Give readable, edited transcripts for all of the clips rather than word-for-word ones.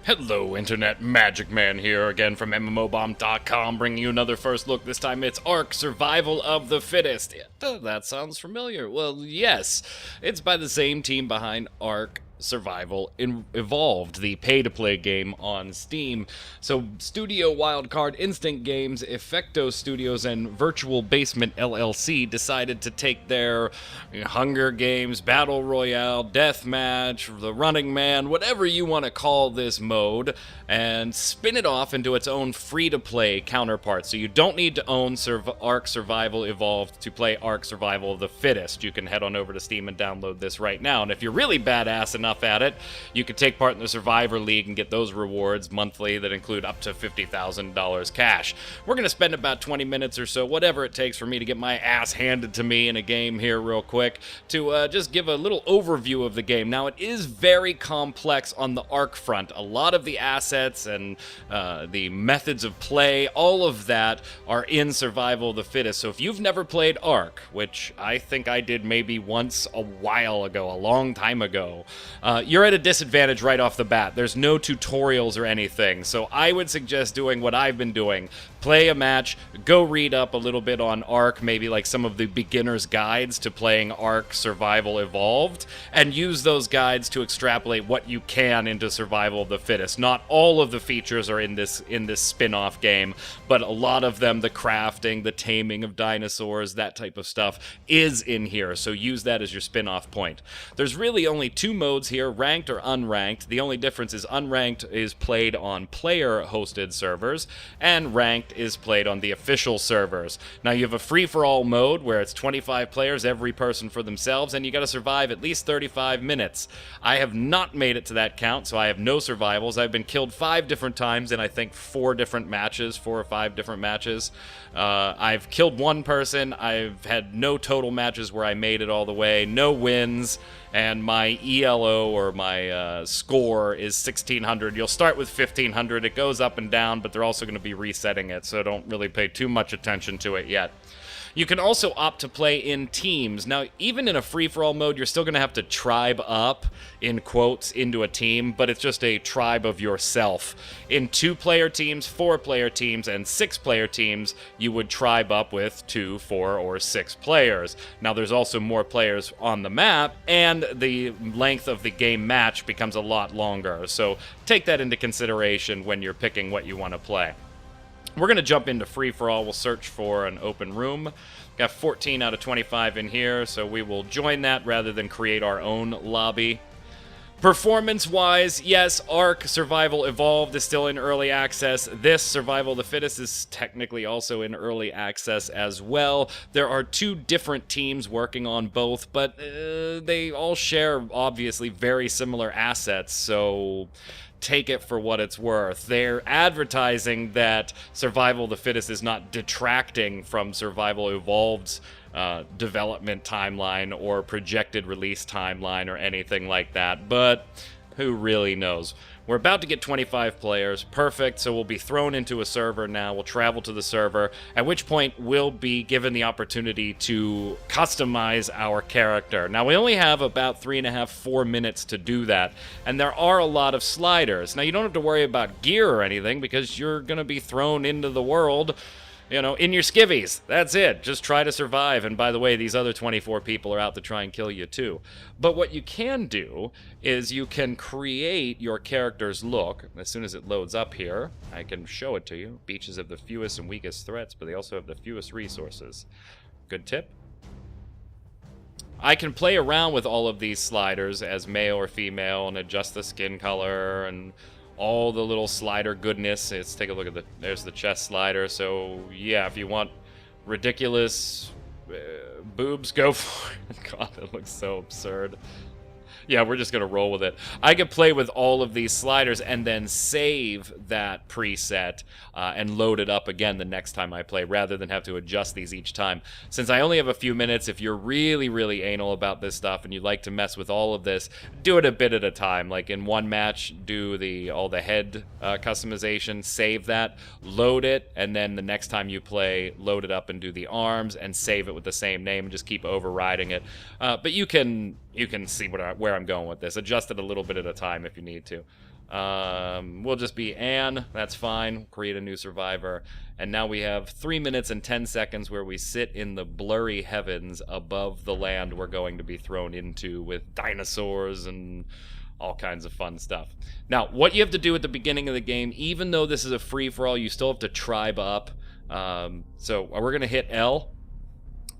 Hello, Internet Magic Man here again from MMOBomb.com, bringing you another first look. This time it's ARK Survival of the Fittest. That sounds familiar. Well, yes, it's by the same team behind ARK Survival Evolved, the pay-to-play game on Steam. So Studio Wildcard Instinct Games, Effecto Studios, and Virtual Basement LLC decided to take their Hunger Games, Battle Royale, Deathmatch, The Running Man, whatever you want to call this mode, and spin it off into its own free-to-play counterpart. So you don't need to own ARK Survival Evolved to play ARK Survival of the Fittest. You can head on over to Steam and download this right now. And if you're really badass enough at it, you can take part in the Survivor League and get those rewards monthly that include up to $50,000 cash. We're going to spend about 20 minutes or so, whatever it takes for me to get my ass handed to me in a game here real quick, to just give a little overview of the game. Now, it is very complex on the ARK front. A lot of the assets and the methods of play, all of that are in Survival of the Fittest. So if you've never played ARK, which I think I did maybe once a while ago, a long time ago, you're at a disadvantage right off the bat. There's no tutorials or anything, so I would suggest doing what I've been doing. Play a match, go read up a little bit on ARK, maybe like some of the beginner's guides to playing ARK Survival Evolved, and use those guides to extrapolate what you can into Survival of the Fittest. Not all of the features are in this spin-off game, but a lot of them, the crafting, the taming of dinosaurs, that type of stuff, is in here, so use that as your spin-off point. There's really only two modes here, ranked or unranked. The only difference is unranked is played on player-hosted servers, and ranked is played on the official servers. Now, you have a free-for-all mode where it's 25 players, every person for themselves, and you gotta survive at least 35 minutes. I have not made it to that count, so I have no survivals. I've been killed 5 different times in, I think, 4 or 5 different matches. I've killed one person. I've had no total matches where I made it all the way, no wins, and my ELO, or my score, is 1600. You'll start with 1500. It goes up and down, but they're also going to be resetting it, so don't really pay too much attention to it yet. You can also opt to play in teams. Now, even in a free-for-all mode, you're still going to have to tribe up, in quotes, into a team, but it's just a tribe of yourself. In 2-player teams, 4-player teams, and 6-player teams, you would tribe up with 2, 4, or 6 players. Now, there's also more players on the map, and the length of the game match becomes a lot longer, so take that into consideration when you're picking what you want to play. We're going to jump into free-for-all. We'll search for an open room. Got 14 out of 25 in here, so we will join that rather than create our own lobby. Performance-wise, yes, ARK Survival Evolved is still in early access. This, Survival of the Fittest, is technically also in early access as well. There are 2 different teams working on both, but they all share, obviously, very similar assets, so take it for what it's worth. They're advertising that Survival of the Fittest is not detracting from Survival Evolved's development timeline or projected release timeline or anything like that, but who really knows? We're about to get 25 players. Perfect. So we'll be thrown into a server now. We'll travel to the server, at which point we'll be given the opportunity to customize our character. Now, we only have about 3.5, 4 minutes to do that, and there are a lot of sliders. Now, you don't have to worry about gear or anything because you're going to be thrown into the world, you know, in your skivvies. That's it. Just try to survive. And by the way, these other 24 people are out to try and kill you too. But what you can do is you can create your character's look. As soon as it loads up here, I can show it to you. Beaches have the fewest and weakest threats, but they also have the fewest resources. Good tip. I can play around with all of these sliders as male or female and adjust the skin color and all the little slider goodness. Let's take a look at there's the chest slider. So yeah, if you want ridiculous boobs, go for it. God, that looks so absurd. Yeah, we're just going to roll with it. I could play with all of these sliders and then save that preset and load it up again the next time I play, rather than have to adjust these each time. Since I only have a few minutes, if you're really, really anal about this stuff and you like to mess with all of this, do it a bit at a time. Like in one match, do all the head customization, save that, load it, and then the next time you play, load it up and do the arms and save it with the same name and just keep overriding it. But you can see where I'm going with this. Adjust it a little bit at a time if you need to. We'll just be Anne. That's fine. Create a new survivor. And now we have 3 minutes and 10 seconds where we sit in the blurry heavens above the land we're going to be thrown into with dinosaurs and all kinds of fun stuff. Now, what you have to do at the beginning of the game, even though this is a free-for-all, you still have to tribe up. So we're going to hit L.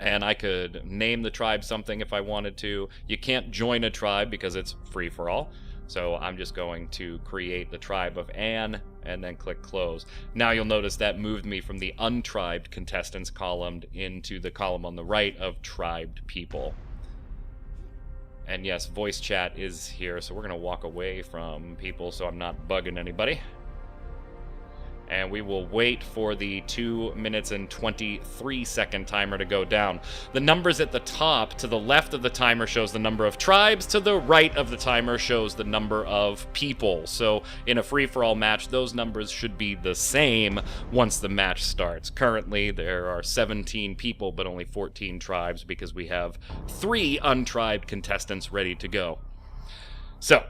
And I could name the tribe something if I wanted to. You can't join a tribe because it's free-for-all. So I'm just going to create the tribe of Anne and then click close. Now you'll notice that moved me from the untribed contestants column into the column on the right of tribed people. And yes, voice chat is here, so we're going to walk away from people so I'm not bugging anybody. And we will wait for the 2 minutes and 23 second timer to go down. The numbers at the top to the left of the timer shows the number of tribes, to the right of the timer shows the number of people. So in a free-for-all match, those numbers should be the same once the match starts. Currently, there are 17 people, but only 14 tribes because we have 3 untribed contestants ready to go. So,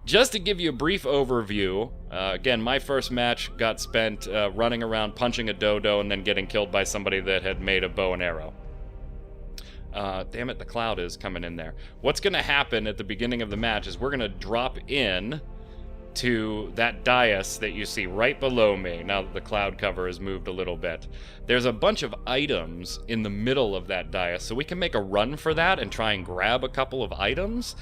just to give you a brief overview, again, my first match got spent running around punching a dodo and then getting killed by somebody that had made a bow and arrow. Damn it, the cloud is coming in there. What's going to happen at the beginning of the match is we're going to drop in to that dais that you see right below me, now that the cloud cover has moved a little bit. There's a bunch of items in the middle of that dais, so we can make a run for that and try and grab a couple of items,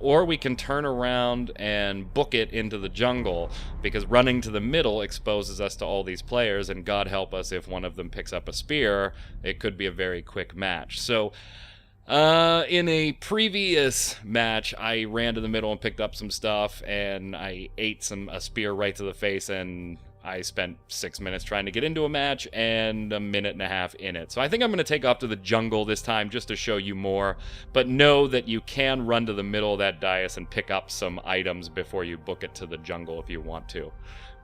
or we can turn around and book it into the jungle, because running to the middle exposes us to all these players, and God help us if one of them picks up a spear, it could be a very quick match. So in a previous match, I ran to the middle and picked up some stuff, and I ate a spear right to the face, and I spent 6 minutes trying to get into a match and a minute and a half in it. So I think I'm going to take off to the jungle this time just to show you more, but know that you can run to the middle of that dais and pick up some items before you book it to the jungle if you want to. We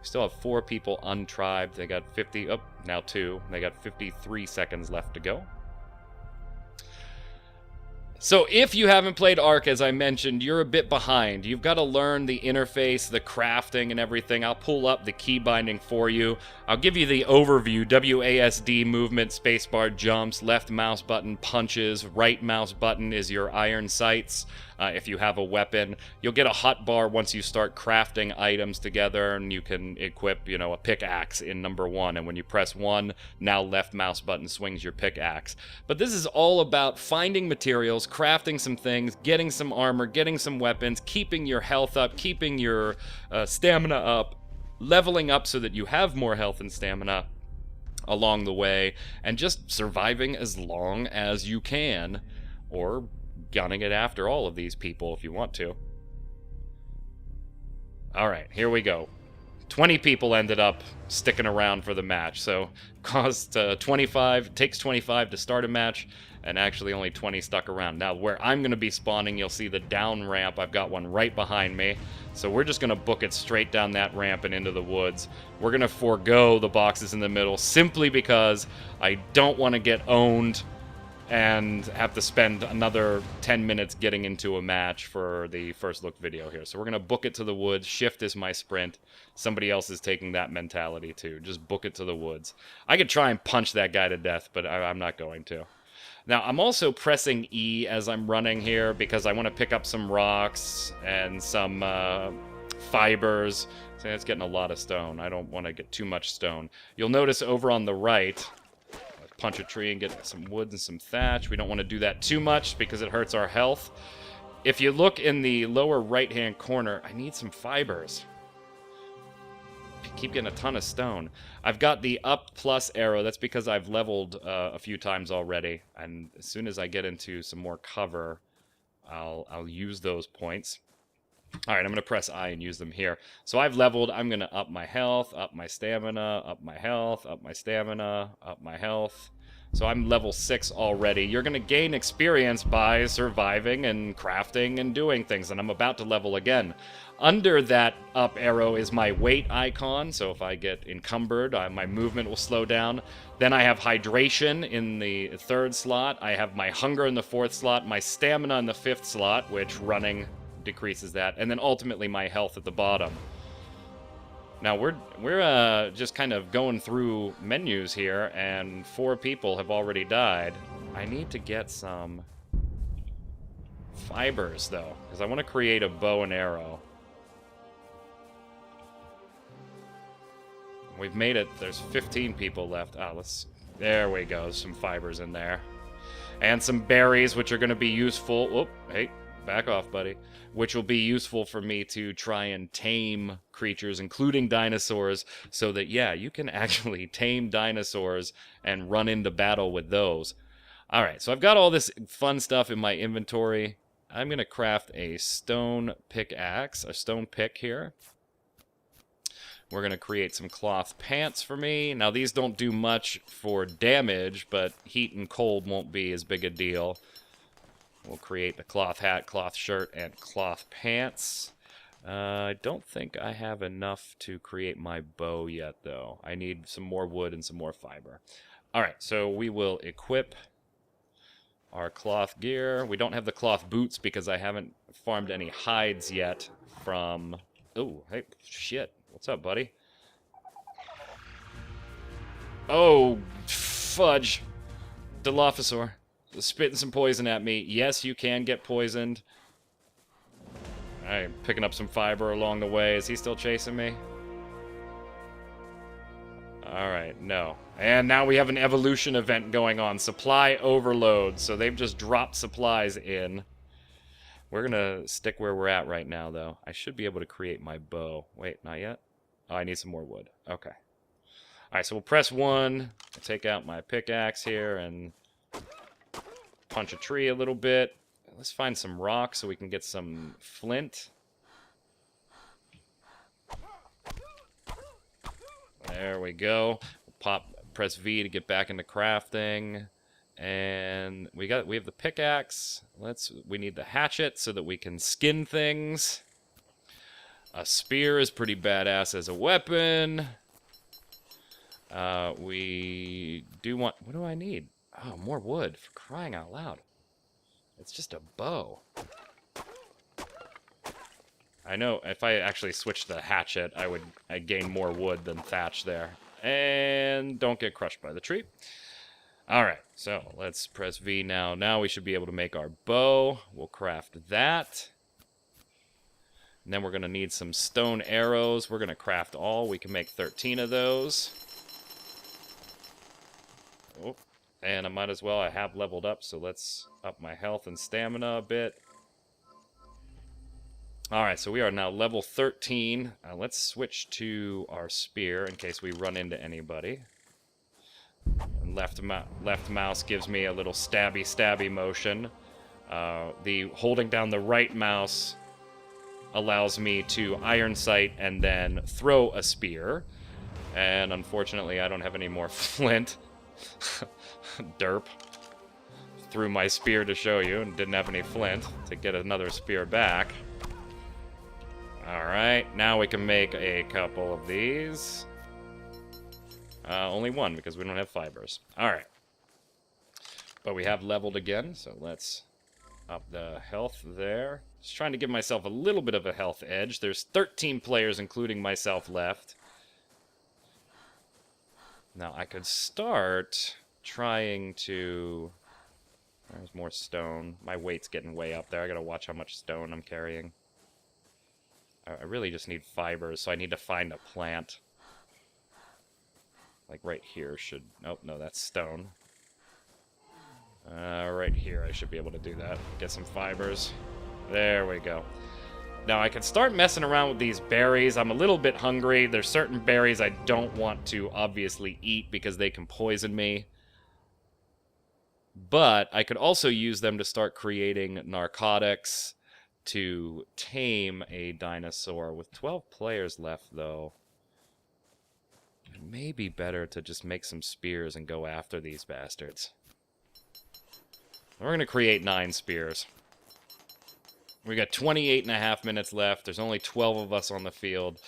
still have 4 people untribed. They got 50, oh, now 2. They got 53 seconds left to go. So if you haven't played ARK, as I mentioned, you're a bit behind. You've got to learn the interface, the crafting, and everything. I'll pull up the key binding for you. I'll give you the overview. WASD movement, spacebar jumps, left mouse button punches, right mouse button is your iron sights. If you have a weapon, you'll get a hotbar once you start crafting items together, and you can equip, a pickaxe in number 1. And when you press 1, now left mouse button swings your pickaxe. But this is all about finding materials, crafting some things, getting some armor, getting some weapons, keeping your health up, keeping your stamina up, leveling up so that you have more health and stamina along the way, and just surviving as long as you can, or gunning it after all of these people if you want to. Alright, here we go. 20 people ended up sticking around for the match, so cost 25, takes 25 to start a match, and actually only 20 stuck around. Now, where I'm going to be spawning, you'll see the down ramp. I've got one right behind me, so we're just going to book it straight down that ramp and into the woods. We're going to forego the boxes in the middle, simply because I don't want to get owned and have to spend another 10 minutes getting into a match for the first look video here. So we're going to book it to the woods. Shift is my sprint. Somebody else is taking that mentality too. Just book it to the woods. I could try and punch that guy to death, but I'm not going to. Now, I'm also pressing E as I'm running here because I want to pick up some rocks and some fibers. So it's getting a lot of stone. I don't want to get too much stone. You'll notice over on the right, punch a tree and get some wood and some thatch. We don't want to do that too much because it hurts our health. If you look in the lower right-hand corner, I need some fibers. I keep getting a ton of stone. I've got the up plus arrow. That's because I've leveled a few times already. And as soon as I get into some more cover, I'll use those points. All right, I'm going to press I and use them here. So I've leveled. I'm going to up my health, up my stamina, up my health, up my stamina, up my health. So I'm level 6 already. You're going to gain experience by surviving and crafting and doing things, and I'm about to level again. Under that up arrow is my weight icon, so if I get encumbered, my movement will slow down. Then I have hydration in the 3rd slot. I have my hunger in the 4th slot, my stamina in the 5th slot, which running decreases that, and then ultimately my health at the bottom. Now, we're just kind of going through menus here, and 4 people have already died. I need to get some fibers, though, because I want to create a bow and arrow. We've made it. There's 15 people left. Ah, there we go. Some fibers in there. And some berries, which are going to be useful. Whoop, hey, back off, buddy. Which will be useful for me to try and tame creatures, including dinosaurs, so that, yeah, you can actually tame dinosaurs and run into battle with those. Alright, so I've got all this fun stuff in my inventory. I'm going to craft a stone pickaxe, a stone pick here. We're going to create some cloth pants for me. Now, these don't do much for damage, but heat and cold won't be as big a deal. We'll create the cloth hat, cloth shirt, and cloth pants. I don't think I have enough to create my bow yet, though. I need some more wood and some more fiber. Alright, so we will equip our cloth gear. We don't have the cloth boots because I haven't farmed any hides yet from... Oh, hey, shit. What's up, buddy? Oh, fudge. Dilophosaur. Spitting some poison at me. Yes, you can get poisoned. Alright, picking up some fiber along the way. Is he still chasing me? Alright, no. And now we have an evolution event going on. Supply overload. So they've just dropped supplies in. We're gonna stick where we're at right now, though. I should be able to create my bow. Wait, not yet? Oh, I need some more wood. Okay. Alright, so we'll press 1. Take out my pickaxe here and punch a tree a little bit. Let's find some rock so we can get some flint. There we go. Press V to get back into crafting. And we have the pickaxe. We need the hatchet so that we can skin things. A spear is pretty badass as a weapon. We do want... What do I need? Oh, more wood, for crying out loud. It's just a bow. I know if I actually switched the hatchet, I'd gain more wood than thatch there. And don't get crushed by the tree. Alright, so let's press V now. Now we should be able to make our bow. We'll craft that. And then we're going to need some stone arrows. We're going to craft all. We can make 13 of those. Oh, and I might as well. I have leveled up, so let's up my health and stamina a bit. Alright, so we are now level 13. Let's switch to our spear in case we run into anybody. And left mouse gives me a little stabby motion. The holding down the right mouse allows me to iron sight and then throw a spear. And unfortunately, I don't have any more flint. Derp. Threw my spear to show you and didn't have any flint to get another spear back. Alright, now we can make a couple of these. Only one, because we don't have fibers. Alright. But we have leveled again, so let's up the health there. Just trying to give myself a little bit of a health edge. There's 13 players, including myself, left. Now, I could start trying to... There's more stone. My weight's getting way up there. I gotta watch how much stone I'm carrying. I really just need fibers, so I need to find a plant. Like right here should... Oh, no, that's stone. Right here I should be able to do that. Get some fibers. There we go. Now I can start messing around with these berries. I'm a little bit hungry. There's certain berries I don't want to obviously eat because they can poison me. But I could also use them to start creating narcotics to tame a dinosaur. With 12 players left, though, it may be better to just make some spears and go after these bastards. We're going to create 9 spears. We got 28.5 minutes left. There's only 12 of us on the field.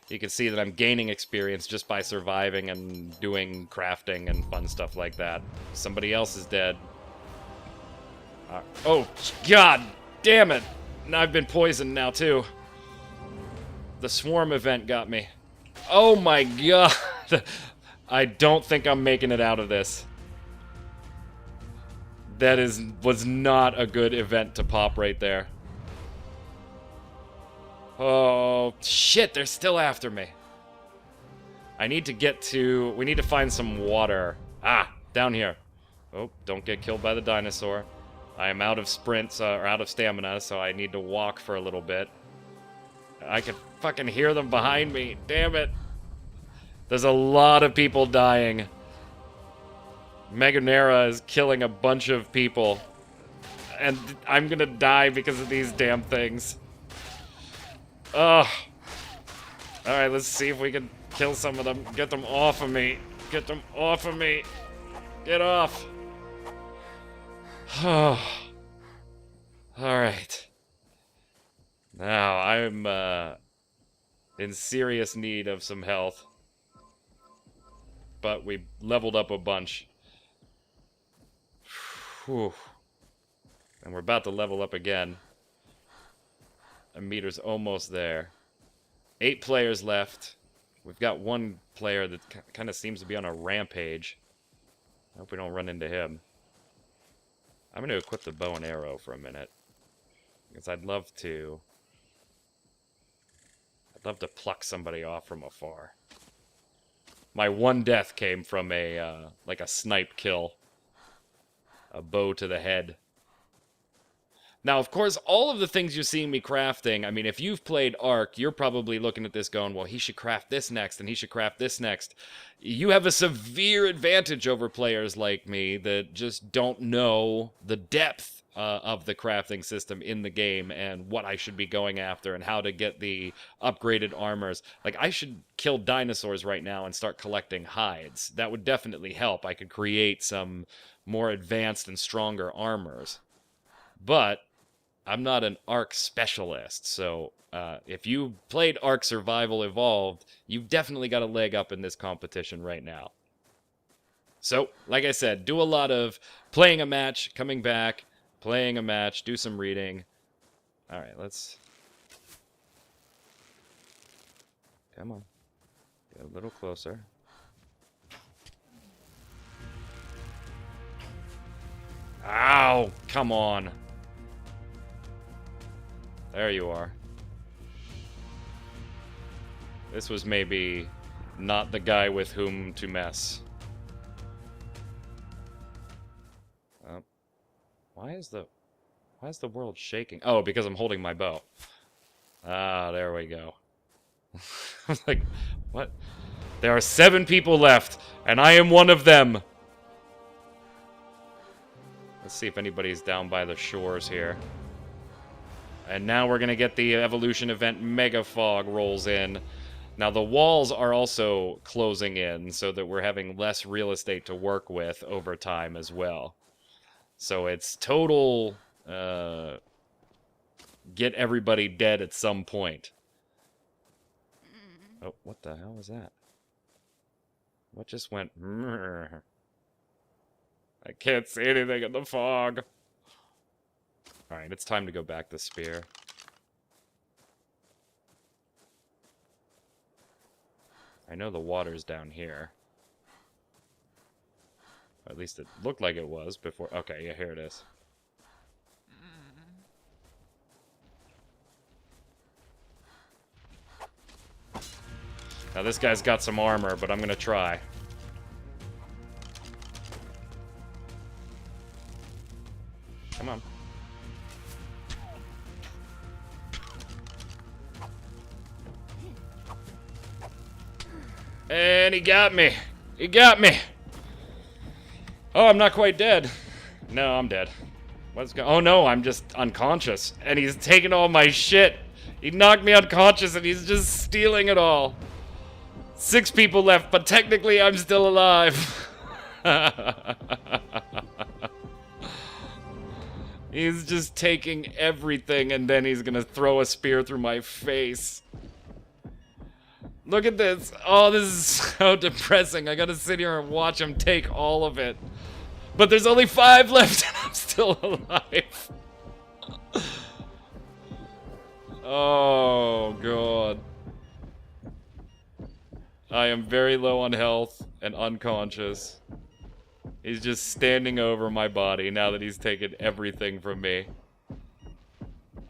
You can see that I'm gaining experience just by surviving and doing crafting and fun stuff like that. Somebody else is dead. Oh, God damn it. I've been poisoned now, too. The swarm event got me. Oh my god. I don't think I'm making it out of this. That was not a good event to pop right there. Oh, shit, they're still after me. We need to find some water. Ah, down here. Oh, don't get killed by the dinosaur. I am out of sprints, or out of stamina, so I need to walk for a little bit. I can fucking hear them behind me. Damn it. There's a lot of people dying. Meganera is killing a bunch of people. And I'm gonna die because of these damn things. Ugh. Alright, let's see if we can kill some of them. Get them off of me. Get them off of me. Get off. Alright. Now, I'm in serious need of some health. But we leveled up a bunch. Whew. And we're about to level up again. A meter's almost there. 8 players left. We've got one player that kind of seems to be on a rampage. I hope we don't run into him. I'm going to equip the bow and arrow for a minute. Because I'd love to pluck somebody off from afar. My one death came from a, like a snipe kill. A bow to the head. Now, of course, all of the things you're seeing me crafting, I mean, if you've played Ark, you're probably looking at this going, well, he should craft this next, and he should craft this next. You have a severe advantage over players like me that just don't know the depth of the crafting system in the game and what I should be going after and how to get the upgraded armors. Like, I should kill dinosaurs right now and start collecting hides. That would definitely help. I could create some more advanced and stronger armors. But I'm not an Ark specialist, so if you played Ark Survival Evolved, you've definitely got a leg up in this competition right now. So, like I said, do a lot of playing a match, coming back, playing a match, do some reading. Alright, let's... Come on. Get a little closer. Ow! Come on. There you are. This was maybe not the guy with whom to mess. Why is the world shaking? Oh, because I'm holding my bow. Ah, there we go. I was like, what? There are 7 people left, and I am one of them. Let's see if anybody's down by the shores here. And now we're going to get the evolution event Mega Fog rolls in. Now the walls are also closing in so that we're having less real estate to work with over time as well. So it's total get everybody dead at some point. Oh, what the hell was that? What just went? I can't see anything in the fog. Alright, it's time to go back to Spear. I know the water's down here. Or at least it looked like it was before. Okay, yeah, here it is. Now this guy's got some armor, but I'm gonna try. Come on. And he got me. He got me. Oh, I'm not quite dead. No, I'm dead. What's going on? Oh no, I'm just unconscious. And he's taking all my shit. He knocked me unconscious and he's just stealing it all. 6 people left, but technically I'm still alive. He's just taking everything and then he's gonna throw a spear through my face. Look at this. Oh, this is so depressing. I gotta sit here and watch him take all of it. But there's only 5 left and I'm still alive. Oh, God. I am very low on health and unconscious. He's just standing over my body now that he's taken everything from me.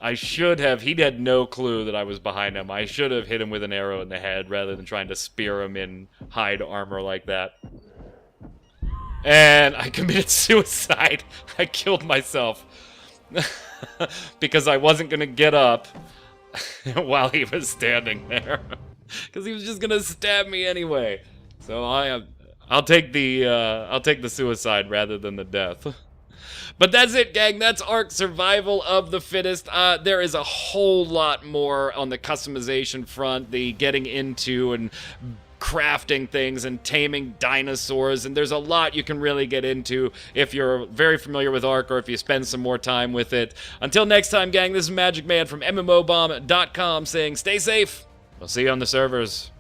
I should have, he had no clue that I was behind him. I should have hit him with an arrow in the head rather than trying to spear him in hide armor like that. And I committed suicide. I killed myself. Because I wasn't going to get up while he was standing there. Because he was just going to stab me anyway. So I'll take the suicide rather than the death. But that's it, gang. That's Ark Survival of the Fittest. There is a whole lot more on the customization front, the getting into and crafting things and taming dinosaurs, and there's a lot you can really get into if you're very familiar with Ark or if you spend some more time with it. Until next time, gang, this is Magic Man from MMOBomb.com saying stay safe. We'll see you on the servers.